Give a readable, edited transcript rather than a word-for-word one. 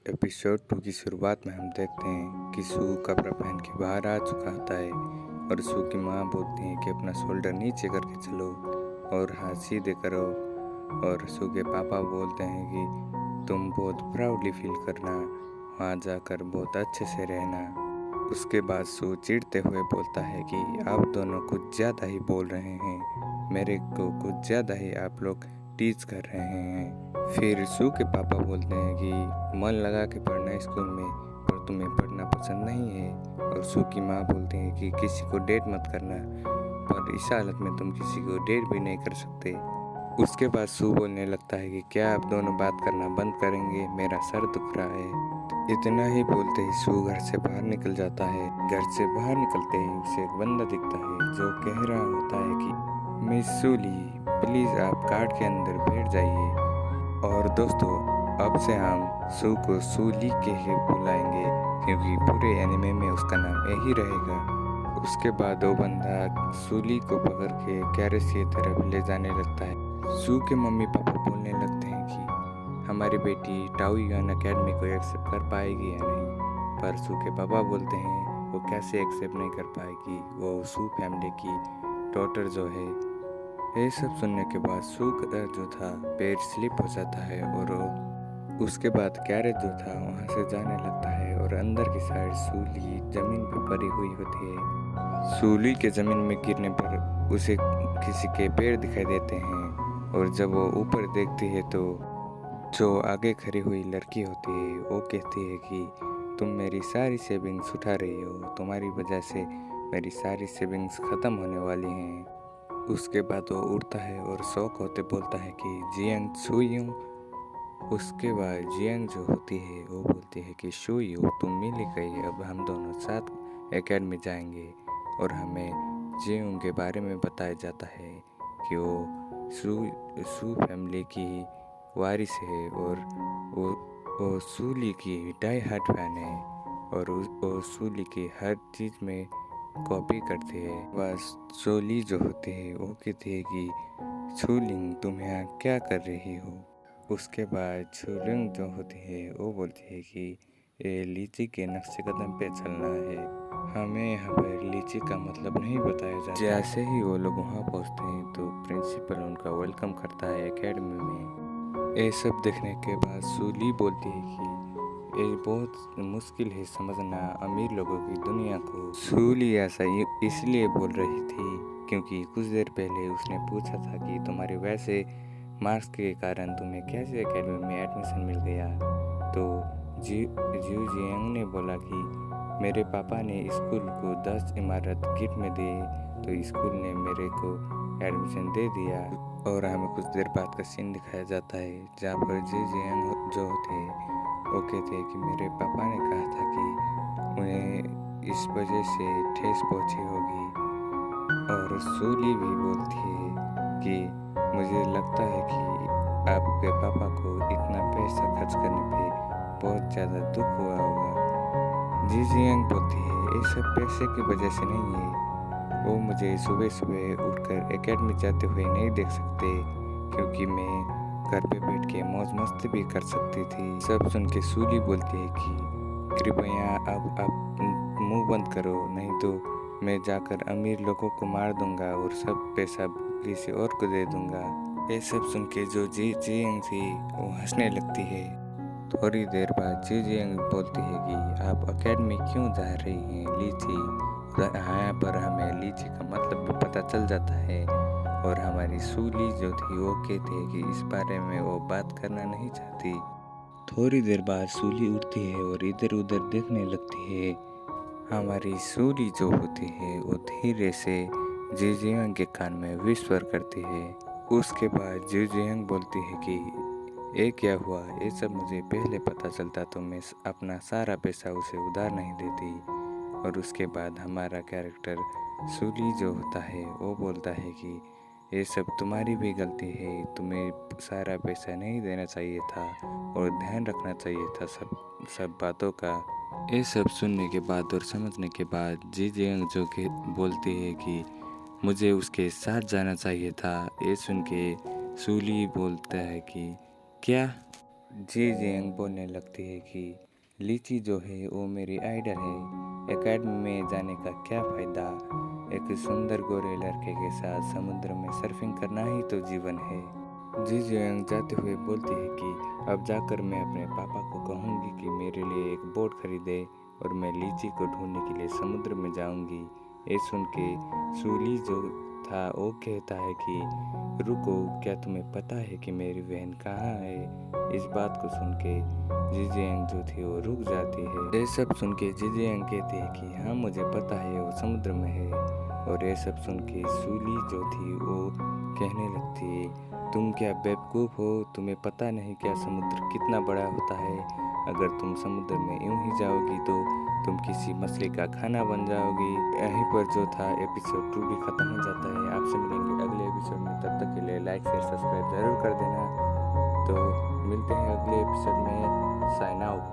Episode 2 की शुरुआत में हम देखते हैं कि सू कपड़ा पहन के बाहर आ चुका होता है और सू की माँ बोलती है कि अपना शोल्डर नीचे करके चलो और हाथ सीधे करो। और सू के पापा बोलते हैं कि तुम बहुत प्राउडली फील करना, वहाँ जाकर बहुत अच्छे से रहना। उसके बाद सू चिढ़ते हुए बोलता है कि आप दोनों कुछ ज़्यादा ही बोल रहे हैं, मेरे को कुछ ज़्यादा ही आप लोग टीच कर रहे हैं। फिर सू के पापा बोलते हैं कि मन लगा के पढ़ना स्कूल में, पर तुम्हें पढ़ना पसंद नहीं है। और सू की माँ बोलती है कि किसी को डेट मत करना, पर इस हालत में तुम किसी को डेट भी नहीं कर सकते। उसके बाद सू बोलने लगता है कि क्या आप दोनों बात करना बंद करेंगे, मेरा सर दुख रहा है। इतना ही बोलते ही सू घर से बाहर निकल जाता है। घर से बाहर निकलते ही उसे एक बंदा दिखता है जो कह रहा होता है कि मिस सूली, प्लीज़ आप कार्ड के अंदर बैठ जाइए। और दोस्तों, अब से हम सू को सूली के ही बुलाएंगे क्योंकि पूरे एनिमे में उसका नाम यही रहेगा। उसके बाद वो बंदा सूली को पकड़ के कैरेस की तरफ ले जाने लगता है। सू के मम्मी पापा बोलने लगते हैं कि हमारी बेटी टाओयुआन अकेडमी को एक्सेप्ट कर पाएगी या नहीं। पर सू के पापा बोलते हैं वो कैसे एक्सेप्ट नहीं कर पाएगी, वो सू फैमिली की डॉटर जो है। ये सब सुनने के बाद सू का जो था पैर स्लिप हो जाता है और उसके बाद कैरेज जो था वहाँ से जाने लगता है और अंदर की साइड सूली जमीन पर पड़ी हुई होती है। सूली के जमीन में गिरने पर उसे किसी के पैर दिखाई देते हैं और जब वो ऊपर देखती है तो जो आगे खड़ी हुई लड़की होती है वो कहती है कि तुम मेरी सारी सेविंग्स उठा रही हो, तुम्हारी वजह से मेरी सारी सेविंग्स ख़त्म होने वाली हैं। उसके बाद वो उड़ता है और शौक होते बोलता है कि जियांग छुयूं। उसके बाद जियांग जो होती है वो बोलती है कि शुयू तुम मिल गई, अब हम दोनों साथ एकेडमी जाएंगे। और हमें जियांग के बारे में बताया जाता है कि वो सू फैमिली की वारिस है और वो सूली की डाई हार्ट फैन है और वो सूली की हर चीज़ में कॉपी करती है। बस सोली जो होती है वो कहती है कि छूलिंग तुम यहाँ क्या कर रही हो। उसके बाद छूलिंग जो होती है वो बोलती है कि ये लीची के नक्शे कदम पे चलना है, हमें यहाँ पर लीची का मतलब नहीं बताया जाता। जैसे ही वो लोग वहाँ पहुँचते हैं तो प्रिंसिपल उनका वेलकम करता है एकेडमी में। ये सब देखने के बाद सूली बोलती है कि ये बहुत मुश्किल है समझना अमीर लोगों की दुनिया को। सूली ऐसा इसलिए बोल रही थी क्योंकि कुछ देर पहले उसने पूछा था कि तुम्हारे वैसे मार्क्स के कारण तुम्हें कैसे एकेडमी में एडमिशन मिल गया। तो जियो जियांग ने बोला कि मेरे पापा ने स्कूल को 10 इमारत गिफ्ट में दी, तो स्कूल ने मेरे को एडमिशन दे दिया। और हमें कुछ देर बाद का सीन दिखाया जाता है जहाँ पर जियो जियांग जो थे वो कहते हैं कि मेरे पापा ने कहा था कि उन्हें इस वजह से ठेस पहुंची होगी। और सूली भी बोलती है कि मुझे लगता है कि आपके पापा को इतना पैसा खर्च करने पे बहुत ज़्यादा दुख हुआ होगा। जी जियांग बोलती है ये सब पैसे की वजह से नहीं है, वो मुझे सुबह सुबह उठकर एकेडमी जाते हुए नहीं देख सकते क्योंकि मैं घर पे बैठ के मौज मस्ती भी कर सकती थी। सब सुन के सूली बोलती है कि कृपया अब आप मुंह बंद करो, नहीं तो मैं जाकर अमीर लोगों को मार दूंगा और सब पैसा किसी और को दे दूंगा। ये सब सुन के जो जी जियांग थी वो हंसने लगती है। थोड़ी देर बाद जी जियांग बोलती है कि आप एकेडमी क्यों जा रही हैं लीची। यहाँ पर हमें लीची का मतलब भी पता चल जाता है और हमारी सूली जो थी वो कहती है कि इस बारे में वो बात करना नहीं चाहती। थोड़ी देर बाद सूली उठती है और इधर उधर देखने लगती है। हमारी सूली जो होती है वो धीरे से जी जियांग के कान में विस्पर करती है। उसके बाद जी जियांग बोलती है कि ये क्या हुआ, ये सब मुझे पहले पता चलता तो मैं अपना सारा पैसा उसे उधार नहीं देती। और उसके बाद हमारा कैरेक्टर सूली जो होता है वो बोलता है कि ये सब तुम्हारी भी गलती है, तुम्हें सारा पैसा नहीं देना चाहिए था और ध्यान रखना चाहिए था सब बातों का। ये सब सुनने के बाद और समझने के बाद जी जियांग जो कि बोलती है कि मुझे उसके साथ जाना चाहिए था। ये सुन के सूली बोलता है कि क्या जी जियांग बोलने लगती है कि लीची जो है वो मेरी आइडल है, एकेडमी में जाने का क्या फ़ायदा, एक सुंदर गोरे लड़के के साथ समुद्र में सर्फिंग करना ही तो जीवन है। जी जियांग जाते हुए बोलती है कि अब जाकर मैं अपने पापा को कहूँगी कि मेरे लिए एक बोट खरीदे और मैं लीची को ढूंढने के लिए समुद्र में जाऊँगी। ये सुन के सूली जो था वो कहता है कि रुको, क्या तुम्हें पता है कि मेरी बहन कहाँ है? इस बात को सुन के जीजियांग जो थी वो रुक जाती है। ये सब सुन के जीजियांग कहती है कि हाँ मुझे पता है वो समुद्र में है। और ये सब सुन के सूली जो थी वो कहने लगती है तुम क्या बेवकूफ़ हो, तुम्हें पता नहीं क्या समुद्र कितना बड़ा होता है। अगर तुम समुद्र में यूं ही जाओगी तो तुम किसी मछली का खाना बन जाओगी। यहीं पर जो था एपिसोड 2 भी ख़त्म हो जाता है। आपसे मिलेंगे अगले एपिसोड में, तब तक के लिए लाइक शेयर सब्सक्राइब ज़रूर कर देना। तो मिलते हैं अगले एपिसोड में। Sign out.